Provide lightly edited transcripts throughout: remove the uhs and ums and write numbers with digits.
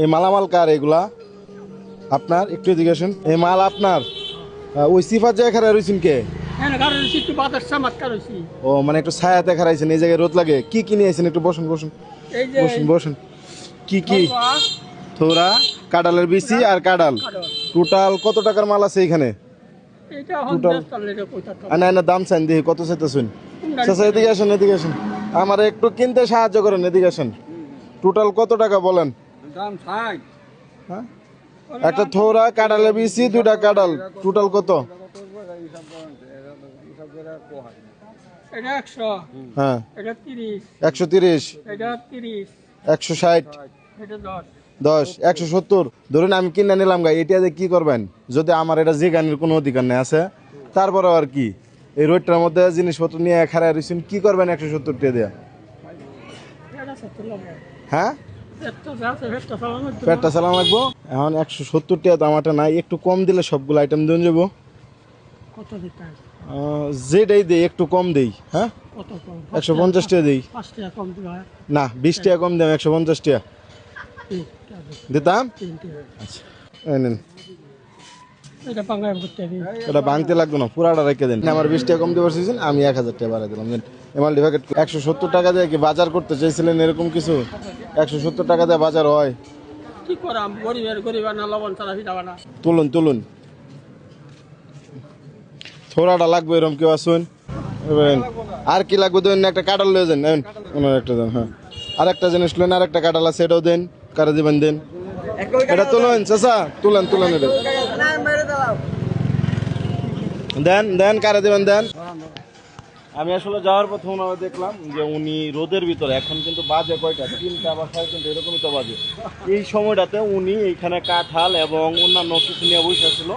এই মালামাল কার এগুলা? আপনার? একটু জিজ্ঞাসেন, এই মাল আপনার? ওই সিফাত জায়গা খারাপ রয়েছেন কে? ও মানে একটু ছায়াতে খারাইছেন, এই জায়গায় রোদ লাগে। কি কি নিয়েছেন? একটু বসুন বসুন বসুন বসুন। কি কি? থোড়া, কাঁঠালের বিচি আর কাঁঠাল। টোটাল কত টাকার মাল আছে এখানে? না না, দাম চান দেখি কত চাইতেছেন। আচ্ছা এদিকে আসেন, এদিকে আসেন, আমার একটু কিনতে সাহায্য করেন, এদিকে আসেন। টোটাল কত টাকা বলেন? হ্যাঁ, একটা থোড়া, কাঁঠালের বিচি, দুইটা কাঁঠাল, টোটাল কত? হ্যাঁ 130, 160, 10, 170 ধরুন আমি কিনে নিলাম গা। এটা দিয়ে কি করবেন? যদি আমার এটা জিগানির কোনো অধিকার নেই আছে, তারপরে আর কি এই রোডটার মধ্যে জিনিসপত্র নিয়ে খারাপ রয়েছেন, কি করবেন 170 টাকা দেয়া? হ্যাঁ, পেটটা চালান লাগবো। এখন 170 টাকা দামাটা নাই, একটু কম দিলে সবগুলো আইটেম দিয়ে যাবো। যেটাই দেই একটু কম দেই। হ্যাঁ 150 টাকা দেই না, 20 টাকা কম দেয়, 150 টাকা দিতাম। আচ্ছা নেন, এটা ভাঙতে লাগবে না, পুরাটা রেখে দেন। আমার 20 টাকা কম দিয়ে পারছেন, আমি 1000 টাকা বাড়াই দিলাম। এমাল ডিভাইড 170 টাকা দিয়ে কি বাজার করতে চাইছিলেন? এরকম কিছু 170 টাকা দিয়ে বাজার হয়? তুলুন তুলুন, থোড়াটা লাগবে এরকম কেউ আসুন। আর কি লাগবে দেন? একটা কাঁঠাল লয়ে যান, ওনার একটা দেন। হ্যাঁ আর একটা জিনিস লেন, আর একটা কাঁঠাল আছে, এটাও দেন। কারে দিবেন দেন, এটা তুলুন চাচা, তুলেন তুলেন, এটা দেন দেন, কারে দিবেন দেন। আমি আসলে যাওয়ার পথে ওনারা দেখলাম যে উনি রোদের ভিতরে, এখন কিন্তু বাজে কয়টা, 3টা বা 3:30 এরকমই তো বাজে। এই সময়টাতে উনি এইখানে কাঁঠাল এবং অন্যান্য কিছু নিয়ে বসেছিল।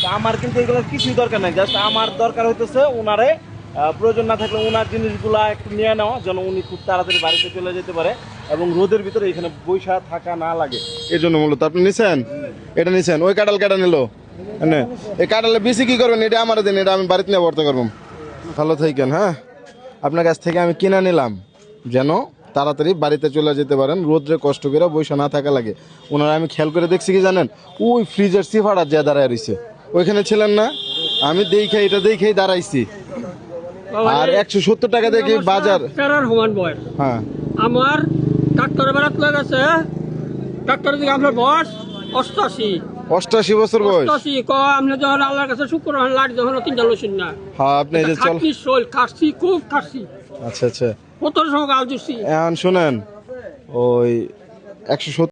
তো আমার কিন্তু এগুলোর কিছুই দরকার নাই, জাস্ট আমার দরকার হইতেছে উনারে প্রয়োজন না থাকলে ওনার জিনিসগুলা একটু নিয়ে নেওয়া, যেন উনি খুব তাড়াতাড়ি বাড়িতে চলে যেতে পারে এবং রোদের ভিতরে এখানে বৈশা থাকা না লাগে, এই জন্য মূলত। আপনি নিছেন, এটা নিছেন, ওই কাঁঠাল কেটে নিল। এই কাঁঠালে বেশি কি করবেন? এটা আমার দিন, এটা আমি বাড়িতে নিয়ে ভর্তি করবো। ভালো থাকেন। হ্যাঁ, আপনার কাছ থেকে আমি কিনে নিলাম যেন তাড়াতাড়ি বাড়িতে চলে যেতে পারেন, রোদ্রে কষ্ট করে বৈশা না থাকা লাগে। ওনারা আমি খেয়াল করে দেখছি কি জানেন, ওই ফ্রিজের সিফাটা যে দাঁড়ায় রয়েছে, ওইখানে ছিলেন না? আমি দেখে এটা দেখেই দাঁড়াইছি। আর 170 টাকা দেখি বাজার। হ্যাঁ আমার ডাক্তার বেড়াত লাগাছে, ডাক্তার দিকে আপনার বয়স 88 বছর বয়স। 88 আপনি যখন আল্লাহর কাছে শুক্র লাট যখন 3টা লইছেন না। হ্যাঁ আপনি এই যে চল খাচ্ছি খুব খাচ্ছি। আচ্ছা আচ্ছা, কত সময় গাল দিচ্ছি। এখন শুনেন, ওই 170